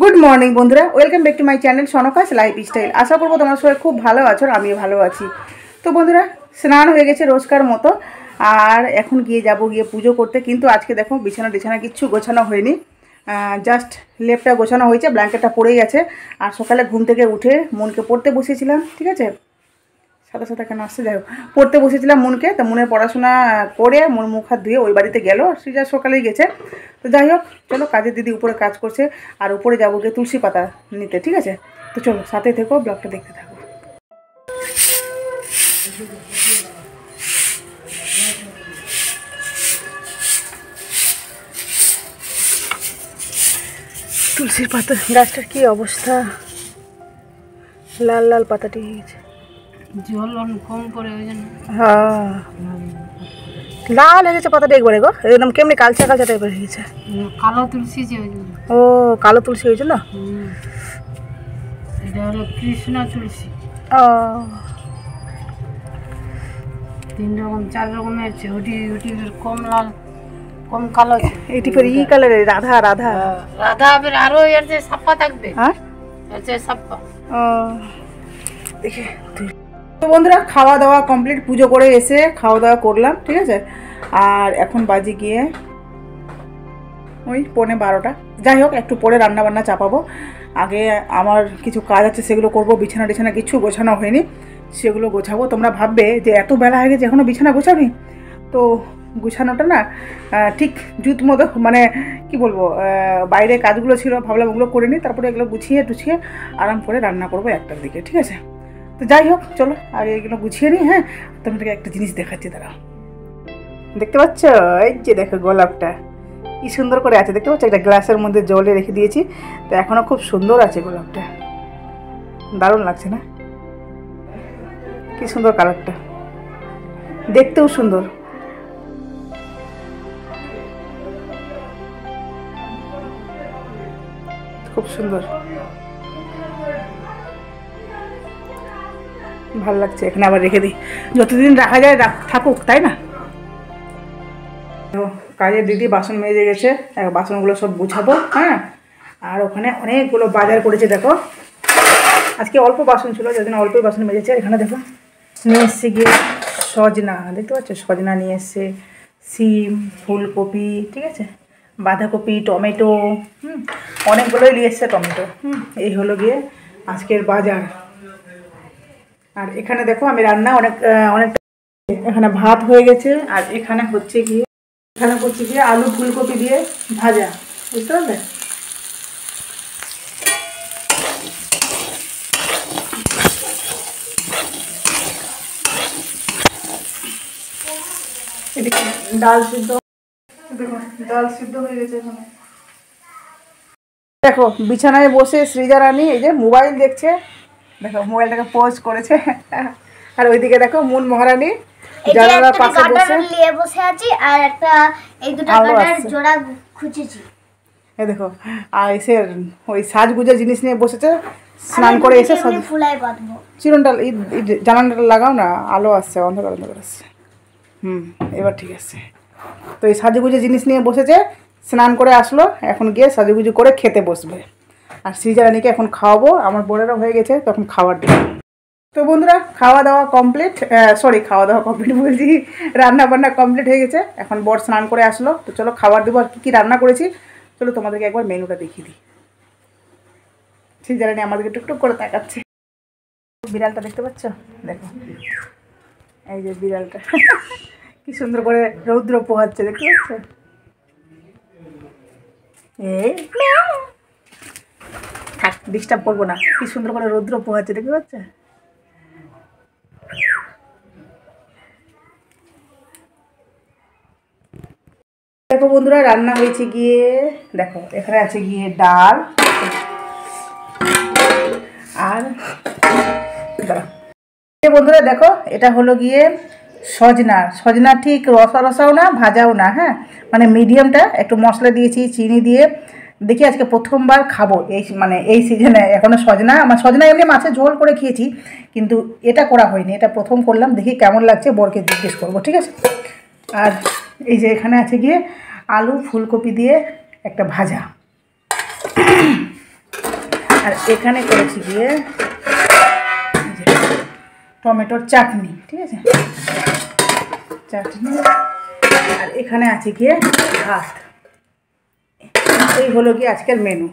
Good morning বন্ধুরা, welcome back to my channel সনকাস lifestyle. আশা করবো তোমার সবাই খুব ভালো আছো আর আমিও ভালো আছি। তো বন্ধুরা, স্নান হয়ে গেছে রোজকার মতো, আর এখন গিয়ে পুজো করতে। কিন্তু আজকে দেখো বিছানা কিচ্ছু গোছানো হয়নি, জাস্ট লেপটা গোছানো হয়েছে, ব্ল্যাঙ্কেটটা পড়েই আছে। আর সকালে ঘুম থেকে উঠে মনকে পড়তে বসিয়েছিলাম, ঠিক আছে, সাথে সাথে কেন আসছে, যাই হোক, পড়তে বসেছিলাম মনকে। তো মনের পড়াশোনা করে মন মুখ হাত ধুয়ে ওই বাড়িতে গেল, সেটা সকালেই গেছে। তো যাই হোক, চলো, কাজের দিদি উপরে কাজ করছে আর উপরে যাবো গিয়ে তুলসী পাতা নিতে, ঠিক আছে। তো চলো, সাথে থেকো, ব্লগটা দেখতে থাকো। তুলসীর পাতা গাছটার কি অবস্থা, লাল লাল পাতাটি হয়ে গেছে, জল কম পড়ে ওই জন্য। হ্যাঁ, লাল হয়ে গেছে পাতাটা একবারে গো, একদম কেমনি কালচা কালচা টাইপের হয়ে গেছে। কালো তুলসী যে ওই জন্য। ও, কালো তুলসী হয়েছে না, এটা হলো কৃষ্ণ তুলসী। ও, 3 রকম 4 রকমের আছে। ওটি কম লাল কম কালো। এটি ফের ই কালারের, রাধা রাধা রাধা আবার আরো এর যে সাপ্পা থাকবে। হ্যাঁ, এর যে সাপ্পা। ও দেখে। তো বন্ধুরা, খাওয়া দাওয়া কমপ্লিট, পুজো করে এসে খাওয়া দাওয়া করলাম, ঠিক আছে। আর এখন বাজে গিয়ে ওই 11:15। যাই হোক, একটু পরে রান্না বান্না চাপাবো। আগে আমার কিছু কাজ আছে, সেগুলো করব। বিছানা কিছু গোছানো হয়নি, সেগুলো গোছাবো। তোমরা ভাববে যে এত বেলা হয়ে গেছে এখনও বিছানা গোছাবি, তো গুছানোটা না ঠিক জুত মতো, মানে কি বলবো, বাইরে কাজগুলো ছিল, ভাবলাম ওগুলো করে নিই, তারপরে এগুলো গুছিয়ে টুছিয়ে আরাম করে রান্না করবো 1টার দিকে, ঠিক আছে। তো যাই হোক, চলো আর এগুলো গুছিয়ে নিই। হ্যাঁ, তোমাদেরকে একটা জিনিস দেখাচ্ছি, দাঁড়াও। দেখতে পাচ্ছ, এই যে দেখো গোলাপটা কি সুন্দর করে আছে, দেখতে পাচ্ছ? একটা গ্লাসের মধ্যে জলে রেখে দিয়েছি, তো এখনও খুব সুন্দর আছে গোলাপটা, দারুণ লাগছে না? কি সুন্দর কালারটা, দেখতেও সুন্দর। খুব সুন্দর, ভালো লাগছে। এখানে আবার রেখে দিই, যতদিন রাখা যায় থাকুক, তাই না? কাজের দিদি বাসন মেজে গেছে, বাসনগুলো সব গুছাবো। হ্যাঁ, আর ওখানে অনেকগুলো বাজার করেছে, দেখো। আজকে অল্প বাসন ছিল, যার অল্পই বাসন মেজেছে। এখানে দেখো নিয়ে এসছে গিয়ে সজনা, দেখতে পাচ্ছ, সজনা নিয়ে এসছে, সিম, ফুলকপি, ঠিক আছে, বাঁধাকপি, টমেটো, অনেকগুলোই নিয়ে এসছে টমেটো। এই হলো গিয়ে আজকের বাজার। আর এখানে দেখো আমি রান্না অনেকটা, এখানে ভাত হয়ে গেছে, আর এখানে হচ্ছে গিয়ে আলু ফুলকপি দিয়ে ভাজা, বুঝতে পারলে? এদিকে ডাল সিদ্ধ, দেখো ডাল সিদ্ধ হয়ে গেছে। এখানে দেখো বিছানায় বসে সৃজা রানী এই যে মোবাইল দেখছে, দেখো মোবাইলটাকে পোজ করেছে। আর ওইদিকে দেখো মুন মহারানী জানালার পাশে বসে আছি, আর একটা এই দুটো কাটার জোড়া খুঁজেছি। এই দেখো, আর এসে ওই সাজগুজের জিনিস নিয়ে বসেছে, স্নান করে এসে ফুলাই বাঁধবো। চিরনটা জানালাটা লাগাও না, আলো আসছে, অন্ধকার আসছে। এবার ঠিক আছে। তো এই সাজুগুজু জিনিস নিয়ে বসেছে, স্নান করে আসলো, এখন গিয়ে সাজুগুজু করে খেতে বসবে। আর সৃজা রানীকে এখন খাওয়াবো, আমার বোনেরও হয়ে গেছে, তখন খাওয়ার দিন। তো বন্ধুরা, খাওয়া দাওয়া কমপ্লিট বলছি, রান্না বান্না কমপ্লিট হয়ে গেছে। এখন বর স্নান করে আসলো, তো চলো খাবার দেবো। আর কী রান্না করেছি চলো তোমাদেরকে একবার মেনুটা দেখিয়ে দিই। সৃজা রানী আমাদেরকে টুকটুক করে তাকাচ্ছে। বিড়ালটা দেখতে পাচ্ছ, দেখো এই যে বিড়ালটা কি সুন্দর করে রৌদ্র পোহাচ্ছে, দেখতে পাচ্ছ? এই থাক, ডিস্টার্ব করবো না, কি সুন্দর করে রৌদ্র পোহাচ্ছে, দেখতে পাচ্ছ? দেখো বন্ধুরা, রান্না হয়েছে গিয়ে, দেখো এখানে আছে গিয়ে ডাল, আর বন্ধুরা দেখো এটা হলো গিয়ে সজনা ঠিক রসাও না ভাজাও না, হ্যাঁ, মানে মিডিয়ামটা, একটু মশলা দিয়েছি, চিনি দিয়ে। দেখি আজকে প্রথমবার খাবো এই সিজনে। এখনও আমার সজনা এমনি মাছের ঝোল করে খেয়েছি, কিন্তু এটা করা হয়নি, এটা প্রথম করলাম। দেখি কেমন লাগছে, বরকে জিজ্ঞেস করবো, ঠিক আছে। আর এই যে এখানে আছে গিয়ে আলু ফুলকপি দিয়ে একটা ভাজা। আর এখানে করেছি গিয়ে টমেটোর চাটনি, ঠিক আছে, চাটনি। আর এখানে আছে গিয়ে ভাত। এই হলো কি আজকের মেনু।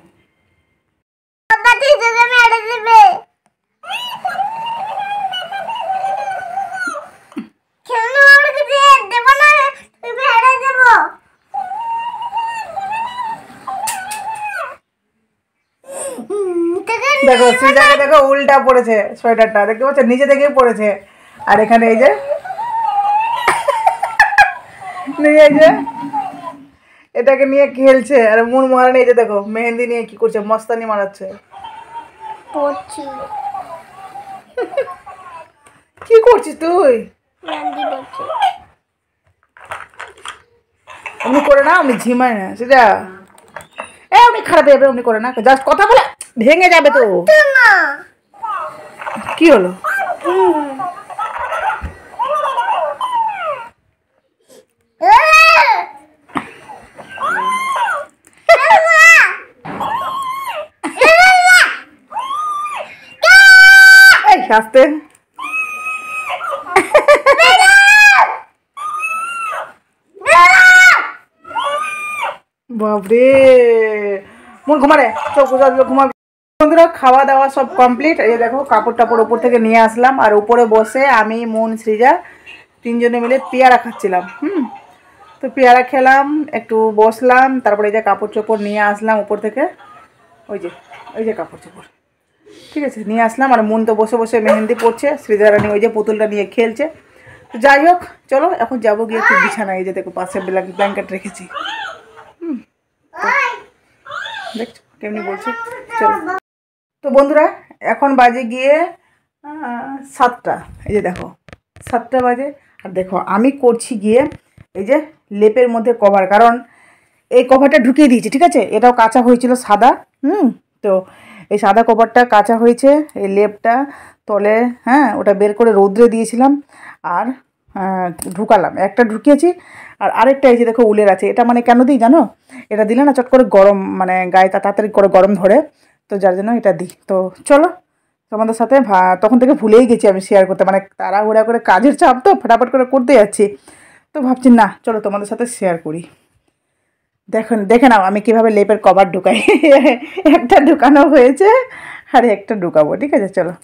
দেখো সৃজাকে দেখো উল্টা পড়েছে সোয়েটারটা, দেখতে পাচ্ছ নিচে থেকেই পড়েছে। আর এখানে এই যে এটাকে নিয়ে খেলছে। আর মুন মহারানি এই যে দেখো মেহেন্দি নিয়ে কি করছে, মস্তানি মারাচ্ছে। কি করছিস তুই? অমনি করে না, অমনি ঝিমায় না সেটা। অমনি খারাপ যাবে, অমনি করে না, জাস্ট কথা বলে ভেঙে যাবে তো। কি হলো? আস্তে বাবরে, মন ঘুমারে, চোখ ঘুমাবি। বন্ধুরা খাওয়া দাওয়া সব কমপ্লিট। এই দেখো কাপড় টাপড় উপর থেকে নিয়ে আসলাম। আর উপরে বসে আমি, মন, সৃজা তিনজনে মিলে পেয়ারা খাচ্ছিলাম। তো পেয়ারা খেলাম, একটু বসলাম, তারপরে এই যে কাপড় চোপড় নিয়ে আসলাম উপর থেকে। ওই যে কাপড় চোপড়, ঠিক আছে, নিয়ে আসলাম। আর মন তো বসে বসে মেহেন্দি পড়ছে, সৃজা রানী ওই যে পুতুলটা নিয়ে খেলছে। তো যাই হোক চলো এখন যাবো গিয়ে একটু বিছানায়। এই যে দেখো পাশে ব্ল্যাঙ্কেট রেখেছি। দেখছো কেমনি বলছে, চলো। তো বন্ধুরা এখন বাজে গিয়ে 7টা। এই যে দেখো 7টা বাজে। আর দেখো আমি করছি গিয়ে এই যে লেপের মধ্যে কভার, কারণ এই কভারটা ঢুকিয়ে দিয়েছি, ঠিক আছে। এটাও কাঁচা হয়েছিল সাদা। তো এই সাদা কভারটা কাঁচা হয়েছে, এই লেপটা তলে, হ্যাঁ, ওটা বের করে রৌদ্রে দিয়েছিলাম। আর ঢুকালাম, একটা ঢুকিয়েছি। আর আরেকটা এই যে দেখো উলের আছে। এটা মানে কেন দিই জানো? এটা দিলে না চট করে গরম, মানে গায়ে তাড়াতাড়ি করে গরম ধরে, তো যার জন্য এটা দিই। তো চলো তোমাদের সাথে তখন থেকে ভুলেই গেছি আমি শেয়ার করতে, মানে তাড়াহুড়া করে কাজের চাপ তো ফটাফট করে করতে যাচ্ছি। তো ভাবছি না চলো তোমাদের সাথে শেয়ার করি। দেখে নাও আমি কিভাবে লেপের কভার ঢুকাই। একটা ঢুকানো হয়েছে আর একটা ঢুকাবো, ঠিক আছে, চলো।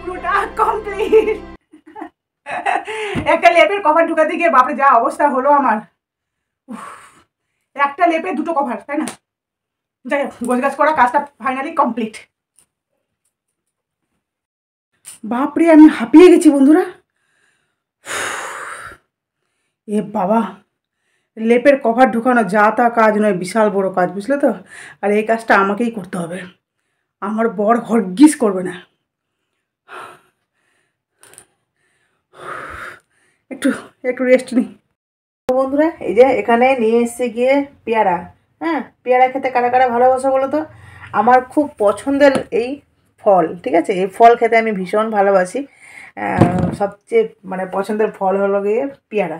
পুরোটা কমপ্লিট। একটা লেপের কভার ঢুকাতে গিয়ে বাপরে যা অবস্থা হলো আমার। একটা লেপে দুটো কভার, তাই না? যাই হোক গোছগাছ করা কাজটা ফাইনালি কমপ্লিট। বাপরে আমি হাঁপিয়ে গেছি বন্ধুরা। এ বাবা, লেপের কভার ঢুকানো যা তা কাজ নয়, বিশাল বড় কাজ, বুঝলে তো। আর এই কাজটা আমাকেই করতে হবে। আমার বর হরগিজ করবে না। একটু একটু রেস্ট নিই। বন্ধুরা এই যে এখানে নিয়ে এসছে গিয়ে পেয়ারা। হ্যাঁ, পেয়ারা খেতে কারা কারা ভালোবাসা বলো তো? আমার খুব পছন্দের এই ফল, ঠিক আছে? এই ফল খেতে আমি ভীষণ ভালোবাসি। সবচেয়ে মানে পছন্দের ফল হলো গিয়ে পেয়ারা।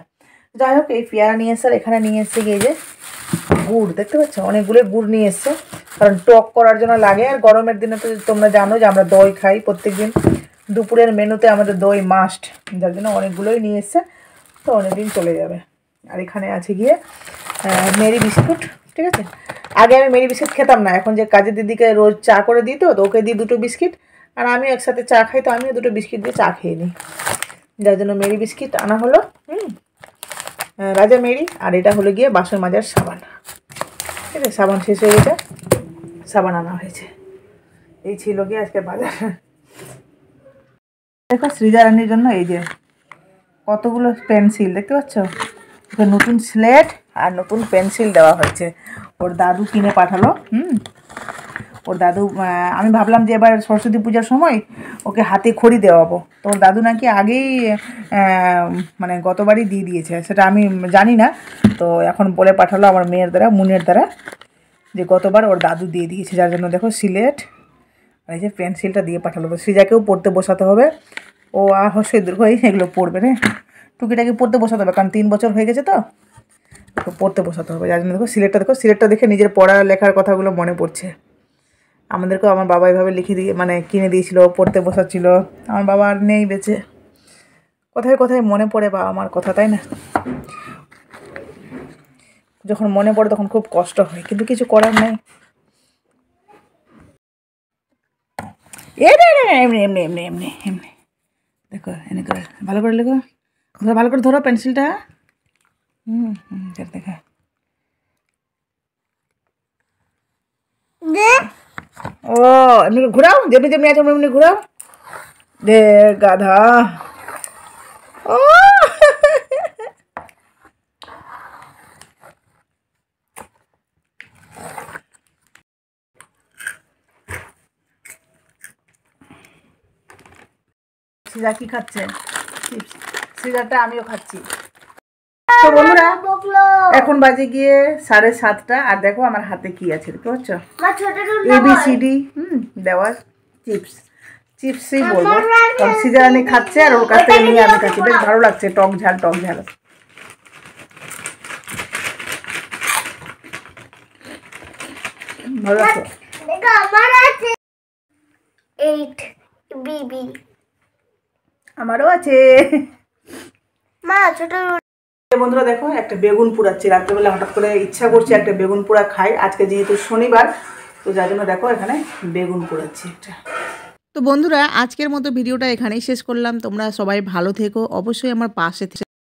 যাই হোক, এই পেয়ারা নিয়ে এসছে, আর এখানে নিয়ে এসছে গিয়ে যে গুড়, দেখতে পাচ্ছ অনেকগুলো গুড় নিয়ে এসছে, কারণ টক করার জন্য লাগে। আর গরমের দিনে তো তোমরা জানো যে আমরা দই খাই প্রত্যেকদিন, দুপুরের মেনুতে আমাদের দই মাস্ট, যার জন্য অনেকগুলোই নিয়ে এসছে, তো অনেকদিন চলে যাবে। আর এখানে আছে গিয়ে মেরি বিস্কুট, ঠিক আছে? আগে আমি মেরি বিস্কুট খেতাম না, এখন যে কাজের দিদিকে রোজ চা করে দিত, তো ওকে দিই 2টো বিস্কিট, আর আমিও একসাথে চা খাই, তো আমিও 2টো বিস্কিট দিয়ে চা খেয়ে নিই, যার জন্য মেরি বিস্কিট আনা হলো। রাজা মেরি। আর এটা হলো গিয়ে বাসন মাজার সাবান, ঠিক আছে? সাবান শেষ হয়ে গেছে, সাবান আনা হয়েছে। এই ছিল গিয়ে আজকে বাজার। দেখো সৃজারানীর জন্য এই যে কতগুলো পেন্সিল, দেখতে পাচ্ছ? নতুন স্লেট আর নতুন পেন্সিল দেওয়া হয়েছে, ওর দাদু কিনে পাঠালো। ওর দাদু, আমি ভাবলাম যে এবার সরস্বতী পূজার সময় ওকে হাতে খড়ি দেওয়াবো, তো ওর দাদু নাকি আগেই মানে গতবারই দিয়ে দিয়েছে, সেটা আমি জানি না। তো এখন বলে পাঠালো আমার মেয়ের দ্বারা, মুনের দ্বারা, যে গতবার ওর দাদু দিয়ে দিয়েছে, যার জন্য দেখো সিলেট আর এই যে পেন্সিলটা দিয়ে পাঠালো। তো সৃজাকেও পড়তে বসাতে হবে, ও হস্যই দীর্ঘই এগুলো পড়বে রে, টুকিটাকে পড়তে বসাতে হবে, কারণ 3 বছর হয়ে গেছে, তো পড়তে বসাতে হবে। যার জন্য দেখো সিলেটটা দেখে নিজের পড়া লেখার কথাগুলো মনে পড়ছে। আমাদেরকেও আমার বাবা এভাবে লিখে দিয়ে মানে কিনে দিয়েছিল, পড়তে বসাচ্ছিল। আমার বাবা আর নেই বেঁচে, কোথায় কোথায় মনে পড়ে বাবা আমার কথা, তাই না? যখন মনে পড়ে তখন খুব কষ্ট হয়, কিন্তু কিছু করার নেই। এমনি এমনি এমনি এমনি এমনি দেখো, এনে করে ভালো করে লেখো, ভালো করে ধরো পেন্সিলটা। দেখা ও এমনি ঘুরাও, যেমনি যেমনি আছে এমনি ঘুরাও। দে গাধা। ও সৃজা কি খাচ্ছে? সৃজাটা আমিও খাচ্ছি। তো বন্ধুরা এখন বাজে গিয়ে 7:30, আর দেখো আমার হাতে কি আছে, দেখতে পাচ্ছ? ABCD দেওয়ার চিপসই বলবো, কারণ সৃজারানী খাচ্ছে আর ওর কাছ থেকে নিয়ে আমি খাচ্ছি। বেশ ভালো লাগছে, টক ঝাল ভালো লাগছে। আমারও আছে। বন্ধুরা দেখো একটা বেগুন পোড়াচ্ছি, রাত্রেবেলা হঠাৎ করে ইচ্ছা করছে একটা বেগুন পোড়া খাই, আজকে যেহেতু শনিবার, তো যার জন্য দেখো এখানে বেগুন পোড়াচ্ছি একটা। তো বন্ধুরা আজকের মতো ভিডিওটা এখানেই শেষ করলাম। তোমরা সবাই ভালো থেকো, অবশ্যই আমার পাশে